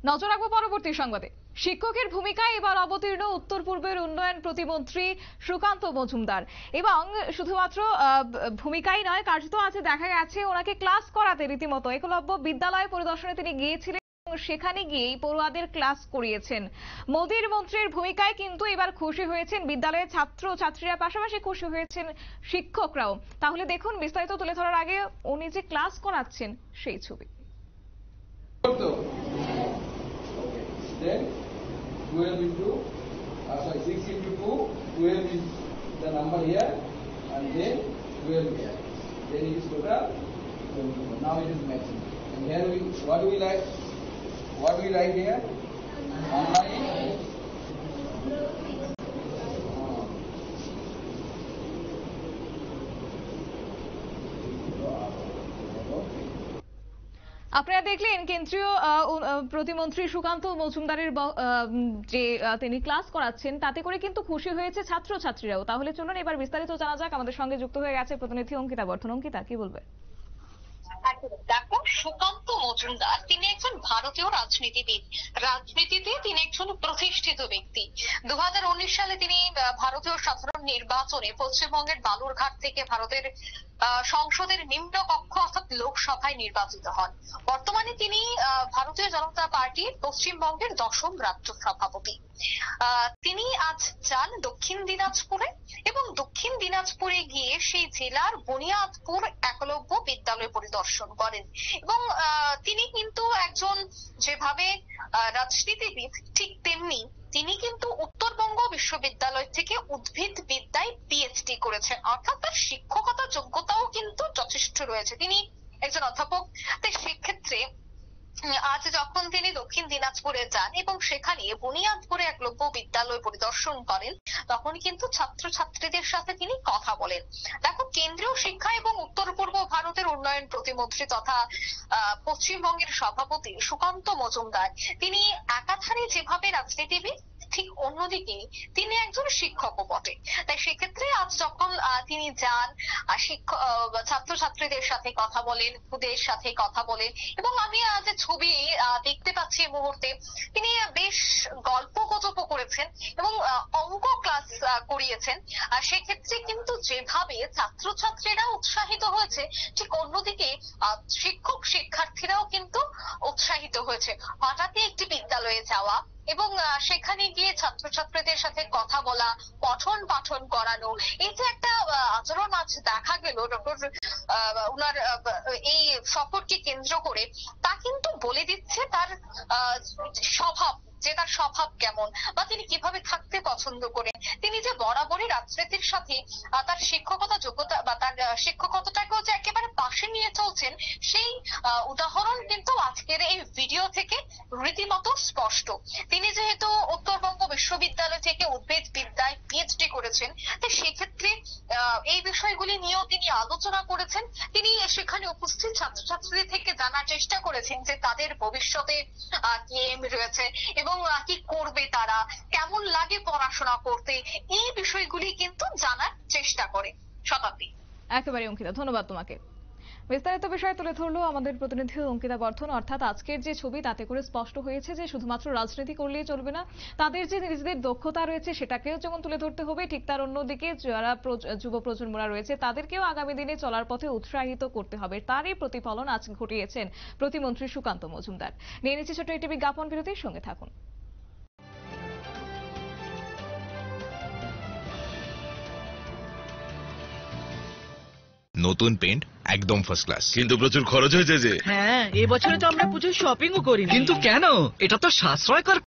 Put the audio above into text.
নজর রাখবো পরবর্তী সংবাদে। শিক্ষকের ভূমিকায় এবার অবতীর্ণ উত্তর পূর্বের উন্নয়ন প্রতিমন্ত্রী সুকান্ত মজুমদার, এবং শুধুমাত্র ভূমিকাই নয়, কার্যত আছে দেখা গেছে ওনাকে ক্লাস করাতে রীতিমতো একলব্য বিদ্যালয় পরিদর্শনে তিনি গিয়েছিলেন, সেখানে গিয়েই পড়ুয়াদের ক্লাস করিয়েছেন। মোদীর মন্ত্রীর ভূমিকায় কিন্তু এবার খুশি হয়েছেন বিদ্যালয়ের ছাত্র ছাত্রীরা, পাশাপাশি খুশি হয়েছেন শিক্ষকরাও। তাহলে দেখুন বিস্তারিত তুলে ধরার আগে উনি যে ক্লাস করাচ্ছেন সেই ছবি। Then 12 into 6 into 2, 12 is the number here, and then 12 here. Then it is total 24. Now it is maximum. And here what do we like? What do we write here? Online. আপনারা দেখলেন কেন্দ্রীয় প্রতিমন্ত্রী সুকান্ত মজুমদারের যে তিনি ক্লাস করাচ্ছেন, তাতে করে কিন্তু খুশি হয়েছে ছাত্রছাত্রীরাও। তাহলে চলুন এবার বিস্তারিত জানা যাক। আমাদের সঙ্গে যুক্ত হয়ে গেছে প্রতিনিধি অঙ্কিতা বর্ধন। অঙ্কিতা, কি বলবে? দেখো, সুকান্ত মজুমদার তিনি একজন ভারতীয় রাজনীতিবিদ। রাজনীতিতে তিনি একজন প্রতিষ্ঠিত ব্যক্তি। 2019 সালে তিনি ভারতীয় সাধারণ নির্বাচনে পশ্চিমবঙ্গের বালুরঘাট থেকে ভারতের সংসদের নিম্নকক্ষ অর্থাৎ লোকসভায় নির্বাচিত হন। বর্তমানে তিনি ভারতীয় জনতা পার্টির পশ্চিমবঙ্গের 10ম রাজ্য সভাপতি। তিনি আজ যান দক্ষিণ দিনাজপুরে, এবং দক্ষিণ দিনাজপুরে গিয়ে সেই জেলার বুনিয়াদপুর একলব্য বিদ্যালয় পরিদর্শন করেন। এবং তিনি কিন্তু একজন যেভাবে রাজনীতিবিদ, ঠিক তেমনি তিনি কিন্তু উত্তরবঙ্গ বিশ্ববিদ্যালয় থেকে উদ্ভিদ বিদ্যায় পিএইচডি করেছেন, অর্থাৎ তার শিক্ষকতা যোগ্যতাও কিন্তু যথেষ্ট রয়েছে। তিনি একজন অধ্যাপক। তাই সেক্ষেত্রে আজ যখন তিনি দক্ষিণ দিনাজপুরে যান এবং সেখানে বুনিয়াদপুরে একলব্য বিদ্যালয় পরিদর্শন করেন, তখন কিন্তু ছাত্রছাত্রীদের সাথে তিনি কথা বলেন। দেখো, কেন্দ্রীয় শিক্ষা এবং উত্তর পূর্ব ভারতের উন্নয়ন প্রতিমন্ত্রী তথা পশ্চিমবঙ্গের সভাপতি সুকান্ত মজুমদার, তিনি একাধারে যেভাবে রাজনীতিবিদ, ঠিক অন্যদিকে তিনি একজন শিক্ষকও বটে। তাই সেক্ষেত্রে আজ যখন তিনি যান, ছাত্রছাত্রীদের সাথে কথা বলেন, খুদের সাথে কথা বলেন, এবং আমি যে ছবি দেখতে পাচ্ছি এই মুহূর্তে, তিনি বেশ গল্প গুজবও করেছেন এবং অঙ্ক ক্লাস করিয়েছেন। সেক্ষেত্রে কিন্তু যেভাবে ছাত্রছাত্রীরা উৎসাহিত হয়েছে, ঠিক অন্যদিকে শিক্ষক শিক্ষার্থীরাও কিন্তু উৎসাহিত হয়েছে। হঠাৎই একটি বিদ্যালয়ে যাওয়া এবং সেখানে গিয়ে ছাত্রছাত্রীদের সাথে কথা বলা, পঠন পাঠন করানো, এই যে একটা আচরণ আজ দেখা গেল ওনার এই সফরকে কেন্দ্র করে, তা কিন্তু বলে দিচ্ছে তার স্বভাব, যে তার স্বভাব কেমন বা তিনি কিভাবে থাকতে পছন্দ করেন। তিনি যে বরাবরই রাজনীতির সাথে তার শিক্ষকতা যোগ্যতা বা তার শিক্ষকতাটাকেও যে একেবারে পাশে নিয়ে চলছেন, সেই উদাহরণ কিন্তু আজকের এই ভিডিও থেকে রীতিমতো স্পষ্ট। তিনি যেহেতু উত্তরবঙ্গ বিশ্ববিদ্যালয় থেকে উদ্ভিদ বিদ্যায় পিএইচডি করেছেন, তাই সেক্ষেত্রে এই বিষয়গুলি নিয়েও তিনি আলোচনা করেছেন। তিনি সেখানে উপস্থিত ছাত্রছাত্রীদের থেকে জানার চেষ্টা করেছেন যে তাদের ভবিষ্যতে কি এম রয়েছে এবং কি করবে, তারা কেমন লাগে পড়াশোনা করতে, এই বিষয়গুলি কিন্তু জানার চেষ্টা করে। শতাব্দী। একেবারে অঙ্কিতা, ধন্যবাদ তোমাকে। বিস্তারিত বিষয় তুলে ধরলো আমাদের প্রতিনিধি অঙ্কিতা বর্ধন। অর্থাৎ আজকের যে ছবি, তাতে করে স্পষ্ট হয়েছে যে শুধুমাত্র রাজনীতি করলেই চলবে না, তাদের যে নিজেদের দক্ষতা রয়েছে সেটাকেও যেমন তুলে ধরতে হবে, ঠিক তার অন্যদিকে যারা যুব প্রজন্মরা রয়েছে তাদেরকেও আগামী দিনে চলার পথে উৎসাহিত করতে হবে। তারই প্রতিফলন আজ ঘটিয়েছেন প্রতিমন্ত্রী সুকান্ত মজুমদার। নিয়ে নিচ্ছে ছোট্ট একটি বিজ্ঞাপন বিরতির সঙ্গে থাকুন। নতুন পেন্ট একদম ফার্স্ট ক্লাস, কিন্তু প্রচুর খরচ হয়েছে যে। হ্যাঁ, এবছরে তো আমরা প্রচুর শপিংও করি। কিন্তু কেন? এটা তো সাশ্রয়কর